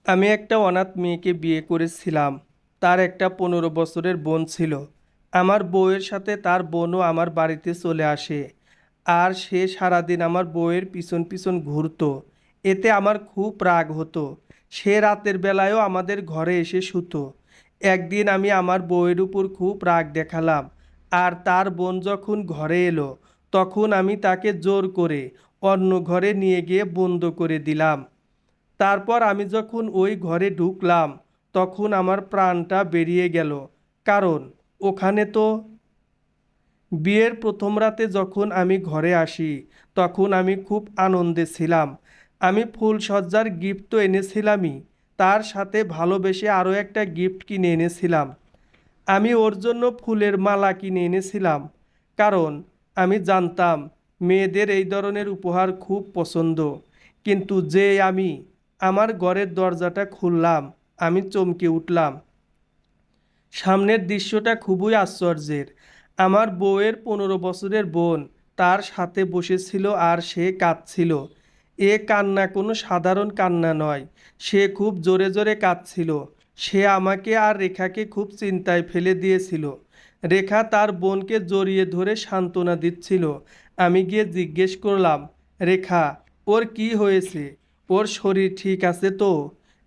আমি একটা অনাথ মেয়েকে বিয়ে করেছিলাম। তার একটা 15 বছরের বোন ছিল। আমার বউয়ের সাথে তার বোনও আমার বাড়িতে চলে আসে। আর সে সারাদিন আমার বউয়ের পিছন পিছন ঘুরতো। এতে আমার খুব রাগ হতো। সে রাতের বেলায়ও আমাদের ঘরে এসে শুতো। একদিন আমি আমার বউয়ের উপর খুব রাগ দেখালাম। আর তার বোন যখন ঘরে এলো, তখন আমি তাকে জোর করে অন্য ঘরে নিয়ে গিয়ে বন্ধ করে দিলাম। তারপর আমি যখন ওই ঘরে ঢুকলাম, তখন আমার প্রাণটা বেরিয়ে গেল। কারণ ওখানে তো বিয়ের প্রথম রাতে যখন আমি ঘরে আসি, তখন আমি খুব আনন্দে ছিলাম। আমি ফুলসজ্জার গিফট তো এনেছিলামই, তার সাথে ভালোবেসে আরও একটা গিফট কিনে এনেছিলাম। আমি ওর জন্য ফুলের মালা কিনে এনেছিলাম। কারণ আমি জানতাম মেয়েদের এই ধরনের উপহার খুব পছন্দ। কিন্তু যে আমি আমার ঘরের দরজাটা খুললাম, আমি চমকে উঠলাম। সামনের দৃশ্যটা খুবই আশ্চর্যের। আমার বউয়ের 15 বছরের বোন তার সাথে বসেছিল আর সে কাঁদছিল। এ কান্না কোনো সাধারণ কান্না নয়। সে খুব জোরে জোরে কাঁদছিল। সে আমাকে আর রেখাকে খুব চিন্তায় ফেলে দিয়েছিল। রেখা তার বোনকে জড়িয়ে ধরে সান্ত্বনা দিচ্ছিল। আমি গিয়ে জিজ্ঞেস করলাম, রেখা, ওর কি হয়েছে? ওর শরীর ঠিক আছে তো?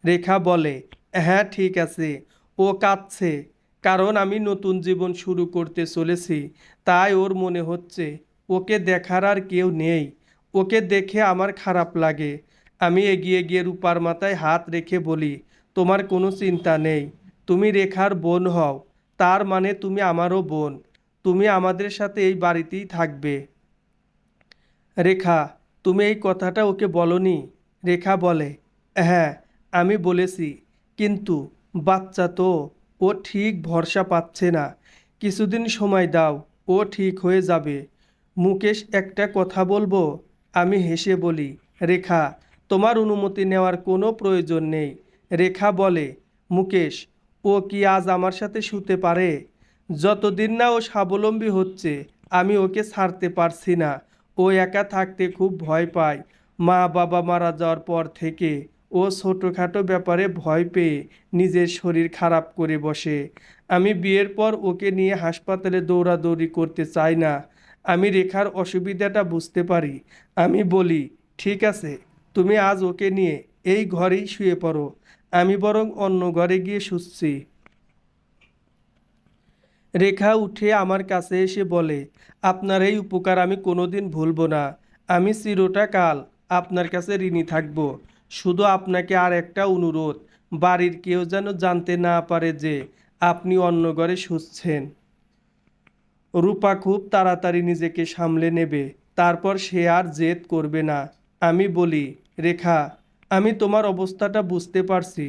রেখা বলে, হ্যাঁ ঠিক আছে। ও কাঁদছে কারণ আমি নতুন জীবন শুরু করতে চলেছি। তাই ওর মনে হচ্ছে ওকে দেখার আর কেউ নেই। ওকে দেখে আমার খারাপ লাগে। আমি এগিয়ে গিয়ে রূপার মাথায় হাত রেখে বলি, তোমার কোনো চিন্তা নেই। তুমি রেখার বোন হও, তার মানে তুমি আমারও বোন। তুমি আমাদের সাথে এই বাড়িতেই থাকবে। রেখা, তুমি এই কথাটা ওকে বলনি? রেখা বলে, হ্যাঁ, আমি বলেছি। কিন্তু বাচ্চা তো, ও ঠিক ভরসা পাচ্ছে না। কিছুদিন সময় দাও, ও ঠিক হয়ে যাবে। মুকেশ, একটা কথা বলবো? আমি হেসে বলি, রেখা, তোমার অনুমতি নেওয়ার কোনো প্রয়োজন নেই। রেখা বলে, মুকেশ, ও কি আজ আমার সাথে শুতে পারে? যতদিন না ও স্বাবলম্বী হচ্ছে, আমি ওকে ছাড়তে পারছি না। ও একা থাকতে খুব ভয় পায়। মা বাবা মারা যাওয়ার পর থেকে ও ছোটোখাটো ব্যাপারে ভয় পেয়ে নিজের শরীর খারাপ করে বসে। আমি বিয়ের পর ওকে নিয়ে হাসপাতালে দৌড়াদৌড়ি করতে চাই না। আমি রেখার অসুবিধাটা বুঝতে পারি। আমি বলি, ঠিক আছে, তুমি আজ ওকে নিয়ে এই ঘরেই শুয়ে পড়ো। আমি বরং অন্য ঘরে গিয়ে শুচ্ছি। রেখা উঠে আমার কাছে এসে বলে, আপনার এই উপকার আমি কোনোদিন ভুলব না। আমি চিরটা কাল আপনার কাছে ঋণী থাকব। শুধু আপনাকে আর একটা অনুরোধ, বাড়ির কেউ যেন জানতে না পারে যে আপনি অন্য ঘরে শুচ্ছেন। রূপা খুব তাড়াতাড়ি নিজেকে সামলে নেবে। তারপর সে আর জেদ করবে না। আমি বলি, রেখা, আমি তোমার অবস্থাটা বুঝতে পারছি।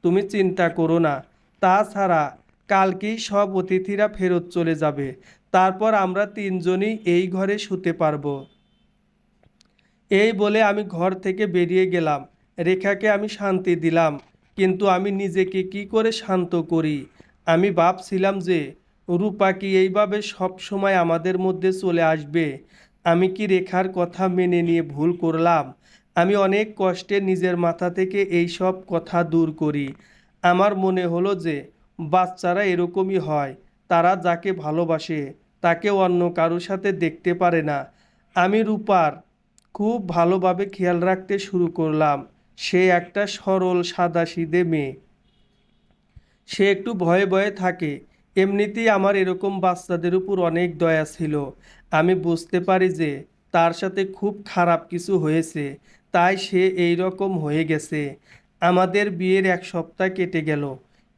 তুমি চিন্তা করো না। তাছাড়া কালকেই সব অতিথিরা ফেরত চলে যাবে। তারপর আমরা তিনজনই এই ঘরে শুতে পারবো। এই বলে আমি ঘর থেকে বেরিয়ে গেলাম। রেখাকে আমি শান্তি দিলাম, কিন্তু আমি নিজেকে কি করে শান্ত করি? আমি ভাবছিলাম যে রূপা কি এইভাবে সব সময় আমাদের মধ্যে চলে আসবে? আমি কি রেখার কথা মেনে নিয়ে ভুল করলাম? আমি অনেক কষ্টে নিজের মাথা থেকে এই সব কথা দূর করি। আমার মনে হলো যে বাচ্চারা এরকমই হয়। তারা যাকে ভালোবাসে তাকে অন্য কারোর সাথে দেখতে পারে না। আমি রূপার খুব ভালোভাবে খেয়াল রাখতে শুরু করলাম। সে একটা সরল সাদাসিধে মেয়ে। সে একটু ভয়ে ভয়ে থাকে। এমনিতেই আমার এরকম বাচ্চাদের উপর অনেক দয়া ছিল। আমি বুঝতে পারি যে তার সাথে খুব খারাপ কিছু হয়েছে, তাই সে এই রকম হয়ে গেছে। আমাদের বিয়ের 1 সপ্তাহ কেটে গেল,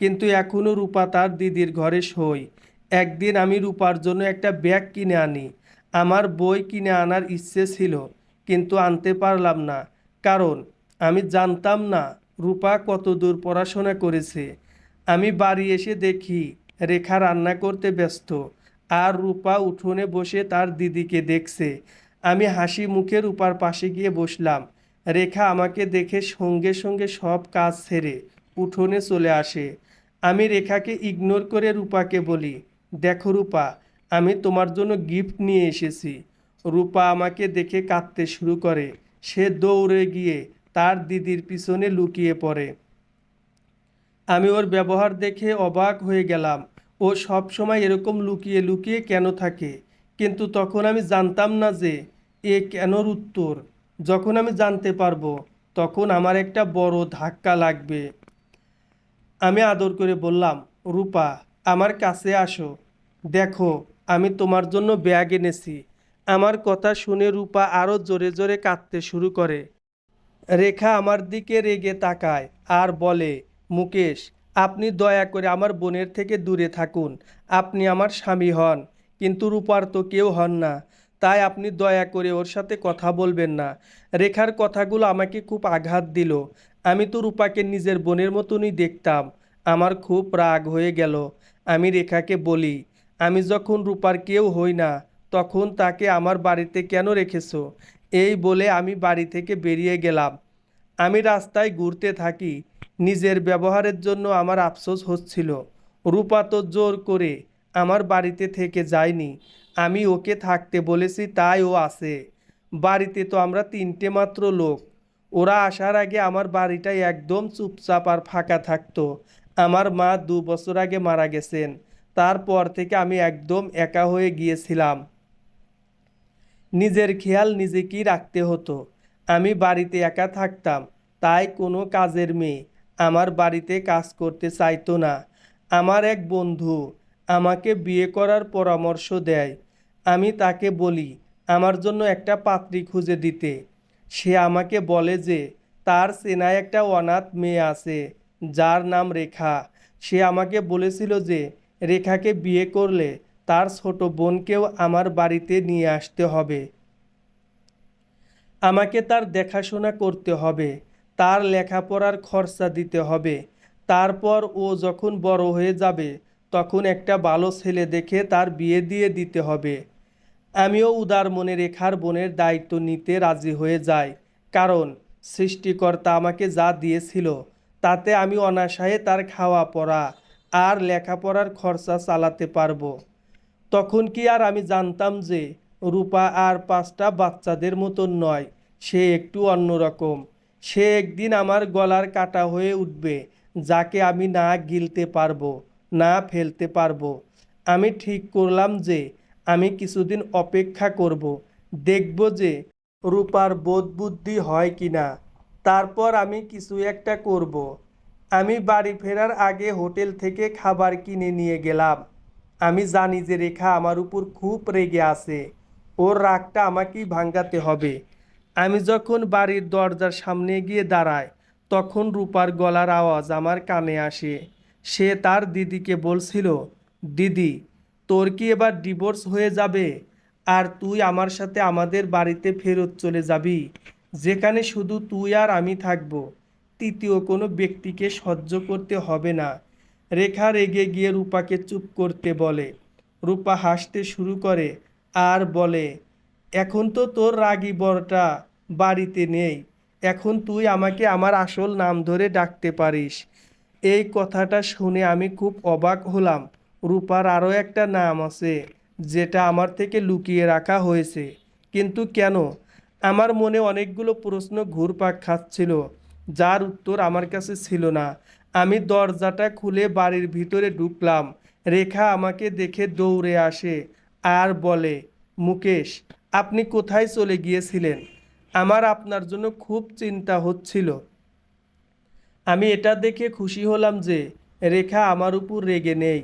কিন্তু এখনও রূপা তার দিদির ঘরে শোয়। একদিন আমি রূপার জন্য একটা ব্যাগ কিনে আনি। আমার বই কিনে আনার ইচ্ছে ছিল, কিন্তু আনতে পারলাম না। কারণ আমি জানতাম না রূপা কত দূর পড়াশোনা করেছে। আমি বাড়ি এসে দেখি রেখা রান্না করতে ব্যস্ত, আর রূপা উঠোনে বসে তার দিদিকে দেখছে। আমি হাসি মুখে রূপার পাশে গিয়ে বসলাম। রেখা আমাকে দেখে সঙ্গে সঙ্গে সব কাজ ছেড়ে উঠোনে চলে আসে। আমি রেখাকে ইগনোর করে রূপাকে বলি, দেখো রূপা, আমি তোমার জন্য গিফট নিয়ে এসেছি। রূপা আমাকে দেখে কাঁদতে শুরু করে। সে দৌড়ে গিয়ে তার দিদির পিছনে লুকিয়ে পড়ে। আমি ওর ব্যবহার দেখে অবাক হয়ে গেলাম। ও সব সময় এরকম লুকিয়ে লুকিয়ে কেন থাকে, কিন্তু তখন আমি জানতাম না যে এ কেনর উত্তর। যখন আমি জানতে পারবো তখন আমার একটা বড় ধাক্কা লাগবে। আমি আদর করে বললাম, রূপা, আমার কাছে আসো, দেখো আমি তোমার জন্য ব্যাগ এনেছি। আমার কথা শুনে রূপা আরও জোরে জোরে কাঁদতে শুরু করে। রেখা আমার দিকে রেগে তাকায় আর বলে, মুকেশ, আপনি দয়া করে আমার বোনের থেকে দূরে থাকুন। আপনি আমার স্বামী হন, কিন্তু রূপার তো কেউ হন না। তাই আপনি দয়া করে ওর সাথে কথা বলবেন না। রেখার কথাগুলো আমাকে খুব আঘাত দিল। আমি তো রূপাকে নিজের বোনের মতনই দেখতাম। আমার খুব রাগ হয়ে গেল। আমি রেখাকে বলি, আমি যখন রূপার কেউ হই না, তখন তাকে আমার বাড়িতে কেন রেখেছো? এই বলে আমি বাড়ি থেকে বেরিয়ে গেলাম। আমি রাস্তায় ঘুরতে থাকি। নিজের ব্যবহারের জন্য আমার আফসোস হচ্ছিল। রূপা তো জোর করে আমার বাড়িতে থেকে যায়নি। আমি ওকে থাকতে বলেছি তাই ও আসে। বাড়িতে তো আমরা তিনটে মাত্র লোক। ওরা আসার আগে আমার বাড়িটা একদম চুপচাপ আর ফাঁকা থাকতো। আমার মা 2 বছর আগে মারা গেছেন। তারপর থেকে আমি একদম একা হয়ে গিয়েছিলাম। নিজের খেয়াল নিজেকেই রাখতে হতো। আমি বাড়িতে একা থাকতাম, তাই কোনো কাজের মেয়ে আমার বাড়িতে কাজ করতে চাইতো না। আমার এক বন্ধু আমাকে বিয়ে করার পরামর্শ দেয়। আমি তাকে বলি আমার জন্য একটা পাত্রী খুঁজে দিতে। সে আমাকে বলে যে তার চেনায় একটা অনাথ মেয়ে আছে, যার নাম রেখা। সে আমাকে বলেছিল যে রেখাকে বিয়ে করলে তার ছোট বোনকেও আমার বাড়িতে নিয়ে আসতে হবে। আমাকে তার দেখাশোনা করতে হবে, তার লেখাপড়ার খরচা দিতে হবে। তারপর ও যখন বড় হয়ে যাবে তখন একটা ভালো ছেলে দেখে তার বিয়ে দিয়ে দিতে হবে। আমিও উদার মনে রেখার বোনের দায়িত্ব নিতে রাজি হয়ে যাই, কারণ সৃষ্টিকর্তা আমাকে যা দিয়েছিল তাতে আমি অনায়াসে তার খাওয়া পড়া আর লেখাপড়ার খরচা চালাতে পারবো। তখন কি আর আমি জানতাম যে রূপা আর 5টা বাচ্চাদের মতন নয়, সে একটু অন্যরকম। সে একদিন আমার গলার কাটা হয়ে উঠবে, যাকে আমি না গিলতে পারবো, না ফেলতে পারবো। আমি ঠিক করলাম যে আমি কিছুদিন অপেক্ষা করব, দেখব যে রূপার বোধ বুদ্ধি হয় কি না। তারপর আমি কিছু একটা করব। আমি বাড়ি ফেরার আগে হোটেল থেকে খাবার কিনে নিয়ে গেলাম। আমি জানি যে রেখা আমার উপর খুব রেগে আছে। ওর রাগটা আমাকেই ভাঙাতে হবে। আমি যখন বাড়ির দরজার সামনে গিয়ে দাঁড়াই, তখন রূপার গলার আওয়াজ আমার কানে আসে। সে তার দিদিকে বলছিল, দিদি, তোর কি এবার ডিভোর্স হয়ে যাবে? আর তুই আমার সাথে আমাদের বাড়িতে ফেরত চলে যাবি, যেখানে শুধু তুই আর আমি থাকব। তৃতীয় কোনো ব্যক্তিকে সহ্য করতে হবে না। রেখা রেগে গিয়ে রূপাকে চুপ করতে বলে। রূপা হাসতে শুরু করে আর বলে, এখন তো তোর রাগী বরটা বাড়িতে নেই। এখন তুই আমাকে আমার আসল নাম ধরে ডাকতে পারিস। এই কথাটা শুনে আমি খুব অবাক হলাম। রূপার আরও একটা নাম আছে, যেটা আমার থেকে লুকিয়ে রাখা হয়েছে। কিন্তু কেন? আমার মনে অনেকগুলো প্রশ্ন ঘুরপাক খাচ্ছিল, যার উত্তর আমার কাছে ছিল না। আমি দরজাটা খুলে বাড়ির ভিতরে ঢুকলাম। রেখা আমাকে দেখে দৌড়ে আসে আর বলে, মুকেশ, আপনি কোথায় চলে গিয়েছিলেন? আমার আপনার জন্য খুব চিন্তা হচ্ছিল। আমি এটা দেখে খুশি হলাম যে রেখা আমার উপর রেগে নেই।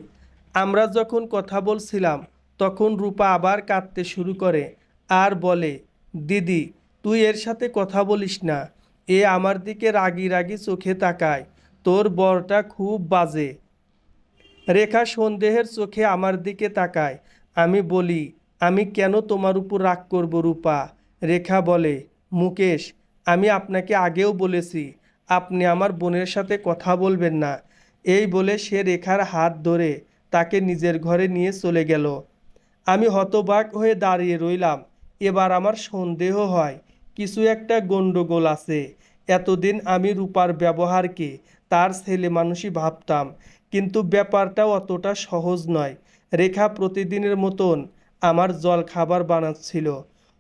আমরা যখন কথা বলছিলাম তখন রূপা আবার কাঁদতে শুরু করে আর বলে, দিদি, তুই এর সাথে কথা বলিস না। এ আমার দিকে রাগি রাগি চোখে তাকায়। তোর বরটা খুব বাজে। রেখা সন্দেহের চোখে আমার দিকে তাকায়। আমি বলি, আমি কেন তোমার উপর রাগ করব রূপা? রেখা বলে, মুকেশ, আমি আপনাকে আগেও বলেছি আপনি আমার বোনের সাথে কথা বলবেন না। এই বলে সে রেখার হাত ধরে তাকে নিজের ঘরে নিয়ে চলে গেল। আমি হতবাক হয়ে দাঁড়িয়ে রইলাম। এবার আমার সন্দেহ হয় কিছু একটা গণ্ডগোল আছে। এতদিন আমি রূপার ব্যবহারকে তার ছেলে মানুষই ভাবতাম, কিন্তু ব্যাপারটা অতটা সহজ নয়। রেখা প্রতিদিনের মতন আমার জল খাবার বানাচ্ছিল।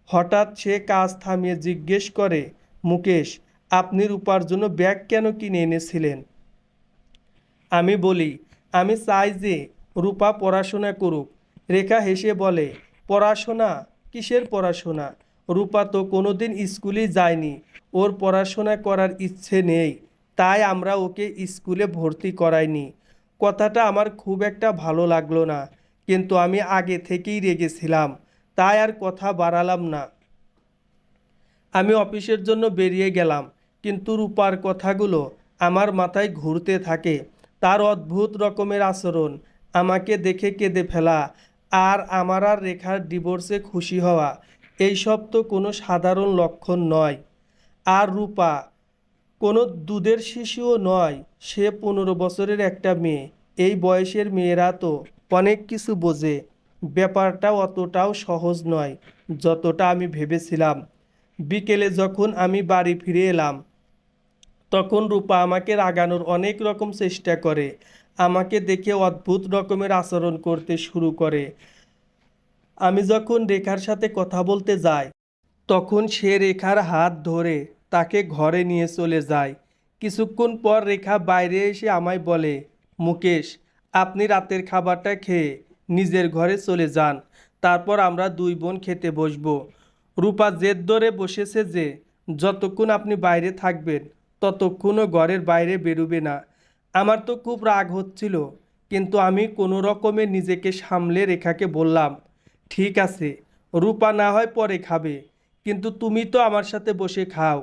হঠাৎ সে কাজ থামিয়ে জিজ্ঞেস করে, মুকেশ, আপনি রূপার জন্য ব্যাগ কেন কিনে এনেছিলেন? আমি বলি, আমি চাই যে রূপা পড়াশোনা করুক। রেখা হেসে বলে, পড়াশোনা? কিসের পড়াশোনা? রূপা তো কোনোদিন স্কুলেই যায়নি, ওর পড়াশোনা করার ইচ্ছে নেই, তাই আমরা ওকে স্কুলে ভর্তি করাইনি। কথাটা আমার খুব একটা ভালো লাগলো না, কিন্তু আমি আগে থেকেই রেগেছিলাম, তাই আর কথা বাড়ালাম না। আমি অফিসের জন্য বেরিয়ে গেলাম, কিন্তু রূপার কথাগুলো আমার মাথায় ঘুরতে থাকে। তার অদ্ভুত রকমের আচরণ, আমাকে দেখে কেঁদে ফেলা, আর আমার আর রেখার ডিভোর্সে খুশি হওয়া, এইসব তো কোনো সাধারণ লক্ষণ নয়। আর রূপা কোনো দুধের শিশুও নয়, সে 15 বছরের একটা মেয়ে। এই বয়সের মেয়েরা তো অনেক কিছু বোঝে। ব্যাপারটা অতটাও সহজ নয় যতটা আমি ভেবেছিলাম। বিকেলে যখন আমি বাড়ি ফিরে এলাম, তখন রূপা আমাকে রাগানোর অনেক রকম চেষ্টা করে, আমাকে দেখে অদ্ভুত রকমের আচরণ করতে শুরু করে। আমি যখন রেখার সাথে কথা বলতে যাই, তখন সে রেখার হাত ধরে তাকে ঘরে নিয়ে চলে যায়। কিছুক্ষণ পর রেখা বাইরে এসে আমায় বলে, মুকেশ, আপনি রাতের খাবারটা খেয়ে নিজের ঘরে চলে যান, তারপর আমরা দুই বোন খেতে বসবো। রূপা জেদ ধরে বসেছে যে যতক্ষণ আপনি বাইরে থাকবেন ততক্ষণও ঘরের বাইরে বেরোবে না। আমার তো খুব রাগ হচ্ছিল, কিন্তু আমি কোনো রকমে নিজেকে সামলে রেখাকে বললাম, ঠিক আছে, রূপা না হয় পরে খাবে, কিন্তু তুমি তো আমার সাথে বসে খাও।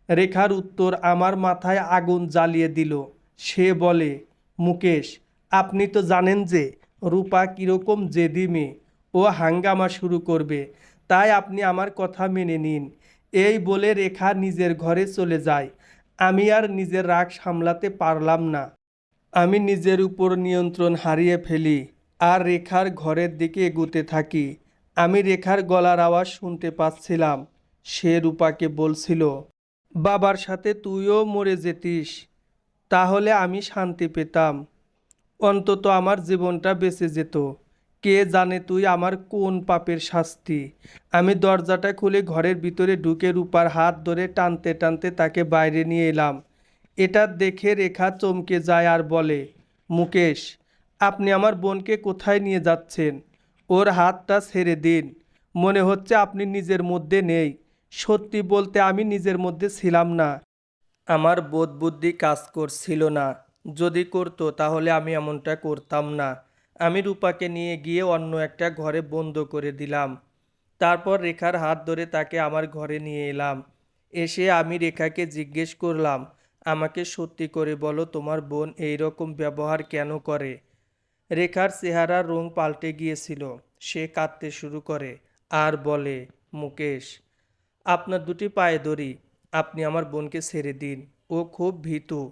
রেখার উত্তর আমার মাথায় আগুন জ্বালিয়ে দিল। সে বলে, মুকেশ, আপনি তো জানেন যে রূপা কীরকম জেদি মেয়ে, ও হাঙ্গামা শুরু করবে, তাই আপনি আমার কথা মেনে নিন। এই বলে রেখা নিজের ঘরে চলে যায়। আমি আর নিজের রাগ সামলাতে পারলাম না। আমি নিজের উপর নিয়ন্ত্রণ হারিয়ে ফেলি আর রেখার ঘরের দিকে এগুতে থাকি। আমি রেখার গলার আওয়াজ শুনতে পাচ্ছিলাম। সে রূপাকে বলছিল, বাবার সাথে তুইও মরে যেতিস, তাহলে আমি শান্তি পেতাম, অন্তত আমার জীবনটা বেঁচে যেত। কে জানে তুই আমার কোন পাপের শাস্তি। আমি দরজাটা খুলে ঘরের ভিতরে ঢুকে রূপার হাত ধরে টানতে টানতে তাকে বাইরে নিয়ে এলাম। এটা দেখে রেখা চমকে যায় আর বলে, মুকেশ, আপনি আমার বোনকে কোথায় নিয়ে যাচ্ছেন? ওর হাতটা ছেড়ে দিন। মনে হচ্ছে আপনি নিজের মধ্যে নেই। সত্যি বলতে আমি নিজের মধ্যে ছিলাম না। আমার বোধ বুদ্ধি কাজ করছিল না। যদি করতো তাহলে আমি এমনটা করতাম না। আমি রূপাকে নিয়ে গিয়ে অন্য একটা ঘরে বন্ধ করে দিলাম। তারপর রেখার হাত ধরে তাকে আমার ঘরে নিয়ে এলাম। এসে আমি রেখাকে জিজ্ঞেস করলাম, আমাকে সত্যি করে বলো, তোমার বোন এই রকম ব্যবহার কেন করে? রেখার চেহারার রং পাল্টে গিয়েছিল। সে কাঁদতে শুরু করে আর বলে, মুকেশ, আপনার দুটি পায়ে ধরি, আপনি আমার বোনকে ছেড়ে দিন। ও খুব ভীতু,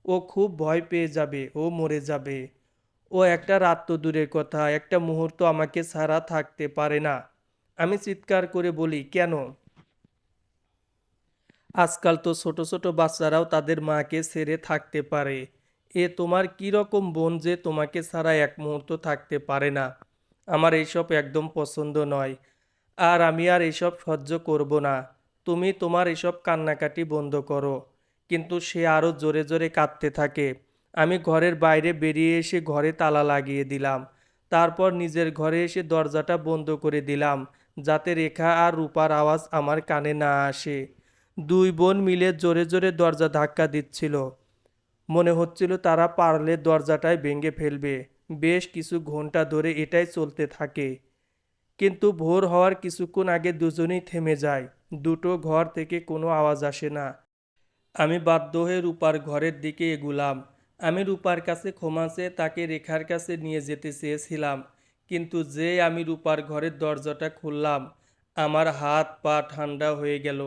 ও খুব ভয় পেয়ে যাবে, ও মরে যাবে। ও একটা রাত তো দূরের কথা, একটা মুহূর্ত আমাকে ছাড়া থাকতে পারে না। আমি চিৎকার করে বলি, কেন? আজকাল তো ছোট ছোট বাচ্চারাও তাদের মাকে ছেড়ে থাকতে পারে। এ তোমার কি রকম বোন যে তোমাকে ছাড়া এক মুহূর্ত থাকতে পারে না? আমার এইসব একদম পছন্দ নয়, আর আমি আর এইসব সহ্য করব না। তুমি তোমার এসব কান্নাকাটি বন্ধ করো। কিন্তু সে আরও জোরে জোরে কাঁদতে থাকে। আমি ঘরের বাইরে বেরিয়ে এসে ঘরে তালা লাগিয়ে দিলাম। তারপর নিজের ঘরে এসে দরজাটা বন্ধ করে দিলাম, যাতে রেখা আর রূপার আওয়াজ আমার কানে না আসে। দুই বোন মিলে জোরে জোরে দরজা ধাক্কা দিচ্ছিল। মনে হচ্ছিল তারা পারলে দরজাটাই ভেঙে ফেলবে। বেশ কিছু ঘন্টা ধরে এটাই চলতে থাকে, কিন্তু ভোর হওয়ার কিছুক্ষণ আগে দুজনেই থেমে যায়। দুটো ঘর থেকে কোনো আওয়াজ আসে না। আমি বাধ্য হয়ে রূপার ঘরের দিকে এগুলাম। আমি রূপার কাছে ক্ষমা চেয়ে তাকে রেখার কাছে নিয়ে যেতে চেয়েছিলাম, কিন্তু যেই আমি রূপার ঘরের দরজাটা খুললাম, আমার হাত পা ঠান্ডা হয়ে গেল,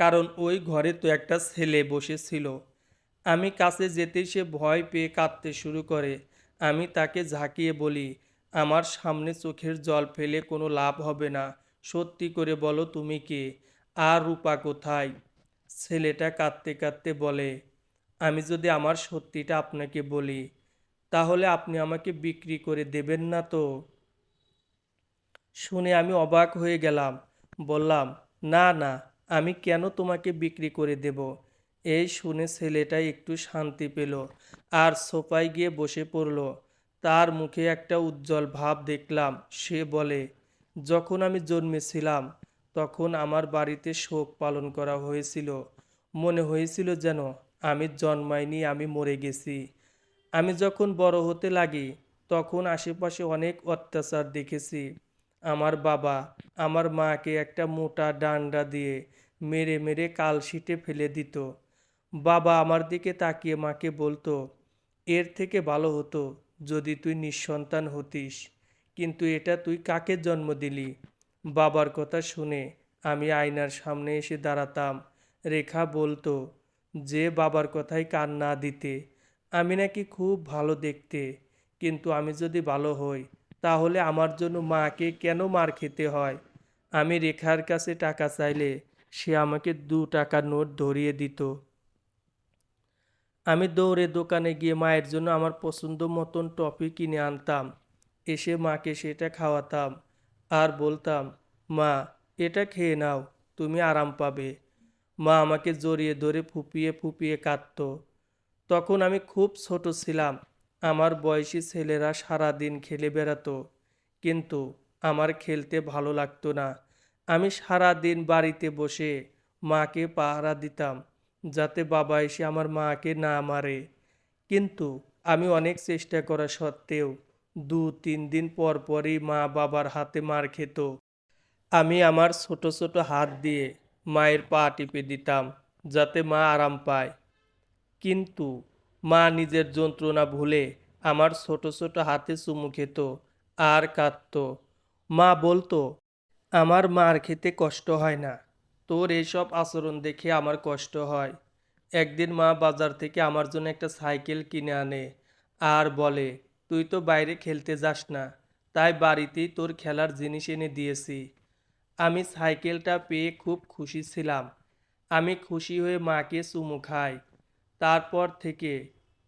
কারণ ওই ঘরে তো একটা ছেলে বসেছিল। আমি কাছে যেতেই সে ভয় পেয়ে কাঁদতে শুরু করে। আমি তাকে ঝাঁকিয়ে বলি, আমার সামনে চোখের জল ফেলে কোনো লাভ হবে না, সত্যি করে বলো তুমি কে, আর রূপা কোথায়? ছেলেটা কাঁদতে কাঁদতে বলে, আমি যদি আমার সত্যিটা আপনাকে বলি, তাহলে আপনি আমাকে বিক্রি করে দেবেন না তো? শুনে আমি অবাক হয়ে গেলাম। বললাম, না না, আমি কেন তোমাকে বিক্রি করে দেব? এই শুনে ছেলেটা একটু শান্তি পেল আর সোফায় গিয়ে বসে পড়ল। তার মুখে একটা উজ্জ্বল ভাব দেখলাম। সে বলে, যখন আমি জন্মেছিলাম তখন আমার বাড়িতে শোক পালন করা হয়েছিল। মনে হয়েছিল যেন আমি জন্মাইনি, আমি মরে গেছি। আমি যখন বড় হতে লাগি তখন আশেপাশে অনেক অত্যাচার দেখেছি। আমার বাবা আমার মাকে একটা মোটা ডান্ডা দিয়ে মেরে মেরে কালশিটে ফেলে দিত। বাবা আমার দিকে তাকিয়ে মাকে বলতো, এর থেকে ভালো হতো যদি তুই নিঃসন্তান হতিস, কিন্তু এটা তুই কাকে জন্ম দিলি। বাবার কথা শুনে আমি আয়নার সামনে এসে দাঁড়াতাম। রেখা বলতো যে বাবার কথায় কান না দিতে। আমি নাকি খুব ভালো দেখতে, কিন্তু আমি যদি ভালো হই তাহলে আমার জন্য মাকে কেন মার খেতে হয়। আমি রেখার কাছে টাকা চাইলে সে আমাকে 2 টাকার নোট ধরিয়ে দিত। আমি দৌড়ে দোকানে গিয়ে মায়ের জন্য আমার পছন্দ মতন টফি কিনে আনতাম। এসে মাকে সেটা খাওয়াতাম আর বলতাম, মা, এটা খেয়ে নাও, তুমি আরাম পাবে। মা আমাকে জড়িয়ে ধরে ফুপিয়ে ফুপিয়ে কাঁদত। তখন আমি খুব ছোট ছিলাম। আমার বয়সী ছেলেরা সারা দিন খেলে বেড়াতো, কিন্তু আমার খেলতে ভালো লাগতো না। আমি সারা দিন বাড়িতে বসে মাকে পাহারা দিতাম, যাতে বাবা এসে আমার মাকে না মারে। কিন্তু আমি অনেক চেষ্টা করা সত্ত্বেও 2-3 দিন পর পরই মা বাবার হাতে মার খেত। আমি আমার ছোট ছোট হাত দিয়ে মায়ের পা টিপে দিতাম, যাতে মা আরাম পায়। কিন্তু মা নিজের যন্ত্রণা ভুলে আমার ছোট ছোট হাতে চুমু খেত আর কাঁদতো। মা বলতো, আমার মার খেতে কষ্ট হয় না, তোর এইসব আচরণ দেখে আমার কষ্ট হয়। একদিন মা বাজার থেকে আমার জন্য একটা সাইকেল কিনে আনে আর বলে, তুই তো বাইরে খেলতে যাস না, তাই বাড়িতেই তোর খেলার জিনিস এনে দিয়েছি। আমি সাইকেলটা পেয়ে খুব খুশি ছিলাম। আমি খুশি হয়ে মাকে চুমু খাই। তারপর থেকে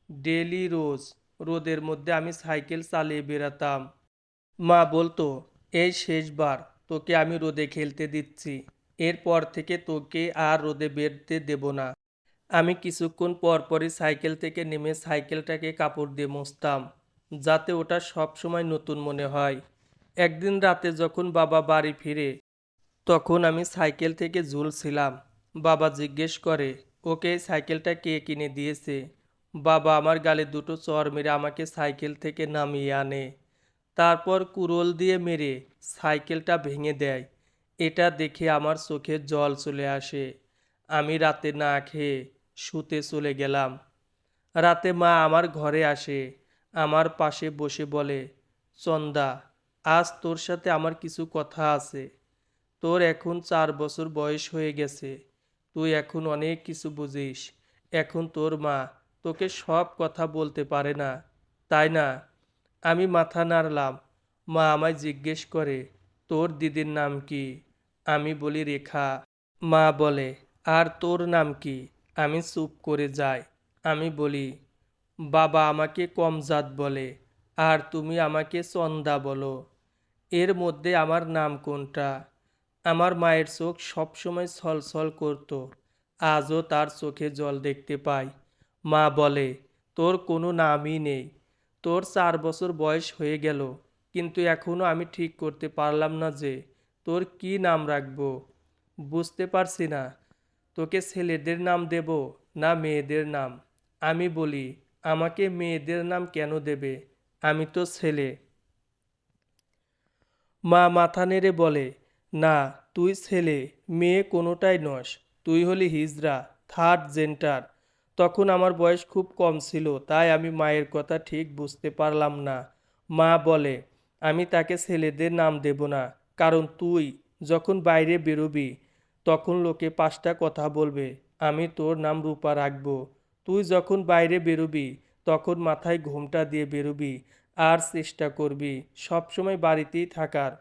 ডেলি রোজ রোদের মধ্যে আমি সাইকেল চালিয়ে বেড়াতাম। মা বলতো, এই শেষবার তোকে আমি রোদে খেলতে দিচ্ছি, এরপর থেকে তোকে আর রোদে বেরোতে দেব না। আমি কিছুক্ষণ পর পরই সাইকেল থেকে নেমে সাইকেলটাকে কাপড় দিয়ে মুছতাম, যাতে ওটা সব সময় নতুন মনে হয়। একদিন রাতে যখন বাবা বাড়ি ফিরে, তখন আমি সাইকেল থেকে ঝুলছিলাম। বাবা জিজ্ঞেস করে, ওকে এই সাইকেলটা কে কিনে দিয়েছে। বাবা আমার গালে 2টো চড় মেরে আমাকে সাইকেল থেকে নামিয়ে আনে। তারপর কুড়োল দিয়ে মেরে সাইকেলটা ভেঙে দেয়। এটা দেখে আমার চোখে জল চলে আসে। আমি রাতে না খেয়ে শুতে চলে গেলাম। রাতে মা আমার ঘরে আসে, আমার পাশে বসে বলে, চন্দা, আজ তোর সাথে আমার কিছু কথা আছে। তোর এখন 4 বছর বয়স হয়ে গেছে, তুই এখন অনেক কিছু বুঝিস। এখন তোর মা তোকে সব কথা বলতে পারে না, তাই না? আমি মাথা নাড়লাম। মা আমায় জিজ্ঞেস করে, তোর দিদির নাম কি? আমি বলি, রেখা। মা বলে, আর তোর নাম কি? আমি চুপ করে যাই। আমি বলি, বাবা আমাকে কমজাত বলে, আর তুমি আমাকে চন্দা বলো। এর মধ্যে আমার নাম কোনটা? আমার মায়ের চোখ সবসময় ছলছল করত। আজও তার চোখে জল দেখতে পাই। মা বলে, তোর কোনো নামই নেই। তোর 4 বছর বয়স হয়ে গেল, কিন্তু এখনো আমি ঠিক করতে পারলাম না যে তোর কি নাম রাখবো। বুঝতে পারছি না তোকে ছেলেদের নাম দেব না মেয়েদের নাম। আমি বলি, আমাকে মেয়েদের নাম কেন দেবে, আমি তো ছেলে। মা মাথা নেড়ে বলে, না, তুই ছেলে মেয়ে কোনোটাই নস, তুই হলি হিজড়া, থার্ড জেন্টার। তখন আমার বয়স খুব কম ছিল, তাই আমি মায়ের কথা ঠিক বুঝতে পারলাম না। মা বলে, আমি তাকে ছেলেদের নাম দেব না, কারণ তুই যখন বাইরে বেরোবি তখন লোকে 5টা কথা বলবে আমি তোর নাম রূপা রাখবো। তুই যখন বাইরে বেরোবি তখন মাথায় ঘোমটা দিয়ে বেরোবি আর চেষ্টা করবি সবসময় বাড়িতেই থাকার,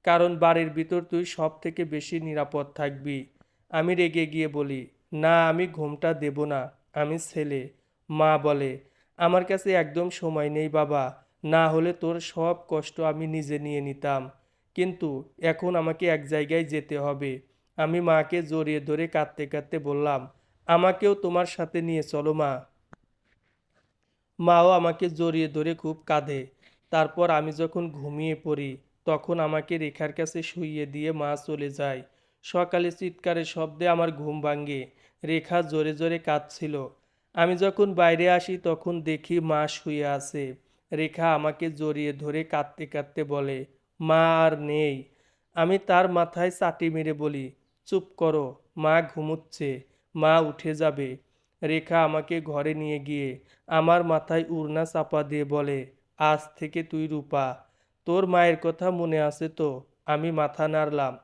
কারণ বাড়ির ভিতর তুই সব থেকে বেশি নিরাপদ থাকবি। আমি রেগে গিয়ে বলি, না, আমি ঘোমটা দেব না, আমি ছেলে। মা বলে, আমার কাছে একদম সময় নেই বাবা, না হলে তোর সব কষ্ট আমি নিজে নিয়ে নিতাম, কিন্তু এখন আমাকে এক জায়গায় যেতে হবে। আমি মাকে জড়িয়ে ধরে কাঁদতে কাঁদতে বললাম, আমাকেও তোমার সাথে নিয়ে চলো মা। মাও আমাকে জড়িয়ে ধরে খুব কাঁদে। তারপর আমি যখন ঘুমিয়ে পড়ি তখন আমাকে রেখার কাছে শুইয়ে দিয়ে মা চলে যায়। সকালে চিৎকারের শব্দে আমার ঘুম ভাঙে। রেখা জোরে জোরে কাঁদছিল। আমি যখন বাইরে আসি তখন দেখি মা শুয়ে আছে। রেখা আমাকে জড়িয়ে ধরে কাঁদতে কাঁদতে বলে, মা আর নেই। আমি তার মাথায় চাটি মেরে বলি, চুপ করো, মা ঘুমুচ্ছে, মা উঠে যাবে। রেখা আমাকে ঘরে নিয়ে গিয়ে আমার মাথায় উড়না চাপা দিয়ে বলে, আজ থেকে তুই রূপা। তোর মায়ের কথা মনে আছে তো? আমি মাথা নাড়লাম।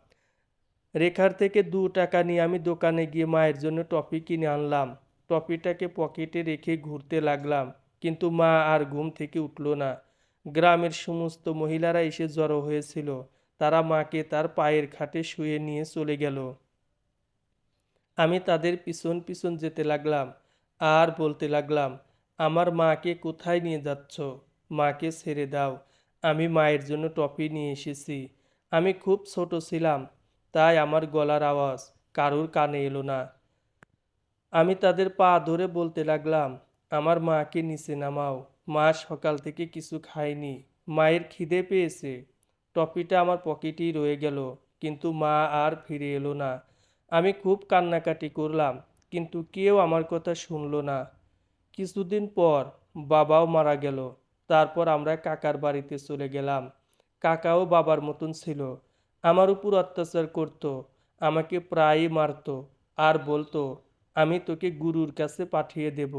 রেখার থেকে 2 টাকা নিয়ে আমি দোকানে গিয়ে মায়ের জন্য টফি কিনে আনলাম। টফিটাকে পকেটে রেখে ঘুরতে লাগলাম, কিন্তু মা আর ঘুম থেকে উঠল না। গ্রামের সমস্ত মহিলারা এসে জড়ো হয়েছিল। তারা মাকে তার পায়ের খাটে শুয়ে নিয়ে চলে গেল। আমি তাদের পিছন পিছন যেতে লাগলাম আর বলতে লাগলাম, আমার মাকে কোথায় নিয়ে যাচ্ছ? মাকে ছেড়ে দাও। আমি মায়ের জন্য টফি নিয়ে এসেছি। আমি খুব ছোট ছিলাম, তাই আমার গলার আওয়াজ কারুর কানে এলো না। আমি তাদের পা ধরে বলতে লাগলাম, আমার মাকে নিচে নামাও। মা সকাল থেকে কিছু খায়নি, মায়ের খিদে পেয়েছে। টফিটা আমার পকেটেই রয়ে গেল, কিন্তু মা আর ফিরে এলো না। আমি খুব কান্নাকাটি করলাম, কিন্তু কেউ আমার কথা শুনলো না। কিছুদিন পর বাবাও মারা গেল। তারপর আমরা কাকার বাড়িতে চলে গেলাম। কাকাও বাবার মতন ছিল। আমার উপর অত্যাচার করত, আমাকে প্রায়ই মারতো আর বলতো, আমি তোকে গুরুর কাছে পাঠিয়ে দেব।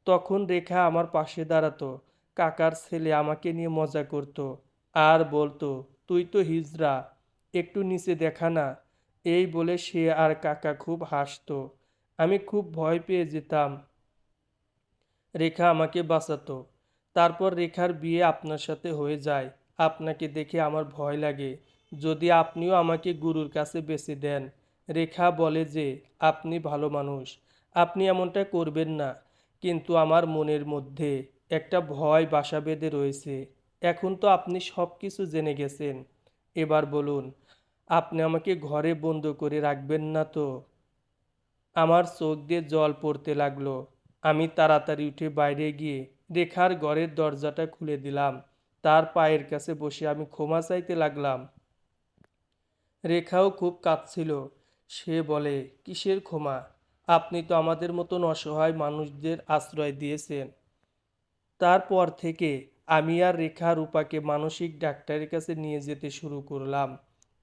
তখন রেখা আমার পাশে দাঁড়াতো। কাকার ছেলে আমাকে নিয়ে মজা করত আর বলতো, তুই তো হিজড়া, একটু নিচে দেখা না। এই বলে সে আর কাকা খুব হাসতো। আমি খুব ভয় পেয়ে যেতাম। রেখা আমাকে বাঁচাতো। তারপর রেখার বিয়ে আপনার সাথে হয়ে যায়। আপনাকে দেখে আমার ভয় লাগে। যদি আপনিও আমাকে গুরুর কাছে বেচে দেন। রেখা বলে যে আপনি ভালো মানুষ, আপনি এমনটা করবেন না। কিন্তু আমার মনের মধ্যে একটা ভয় বাসা বেঁধে রয়েছে। এখন তো আপনি সব কিছু জেনে গেছেন। এবার বলুন, আপনি আমাকে ঘরে বন্ধ করে রাখবেন না তো? আমার চোখ দিয়ে জল পড়তে লাগলো। আমি তাড়াতাড়ি উঠে বাইরে গিয়ে রেখার ঘরের দরজাটা খুলে দিলাম। তার পায়ের কাছে বসে আমি ক্ষমা চাইতে লাগলাম। রেখাও খুব কাঁদছিল। সে বলে, কিসের ক্ষমা? আপনি তো আমাদের মতন অসহায় মানুষদের আশ্রয় দিয়েছেন। তারপর থেকে আমি আর রেখা রূপাকে মানসিক ডাক্তারের কাছে নিয়ে যেতে শুরু করলাম।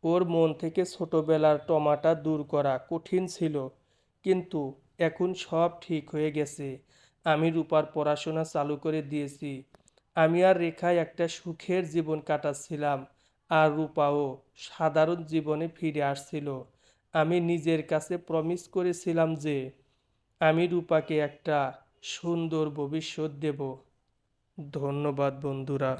ওর মন থেকে ছোটবেলার ট্রমাটা দূর করা কঠিন ছিল, কিন্তু এখন সব ঠিক হয়ে গেছে। আমি রূপার পড়াশোনা চালু করে দিয়েছি। আমি আর রেখায় একটা সুখের জীবন কাটাচ্ছিলাম, আর রূপাও সাধারণ জীবনে ফিরে আসছিল। আমি নিজের কাছে প্রমিস করেছিলাম যে আমি রূপাকে একটা সুন্দর ভবিষ্যৎ দেব। ধন্যবাদ বন্ধুরা।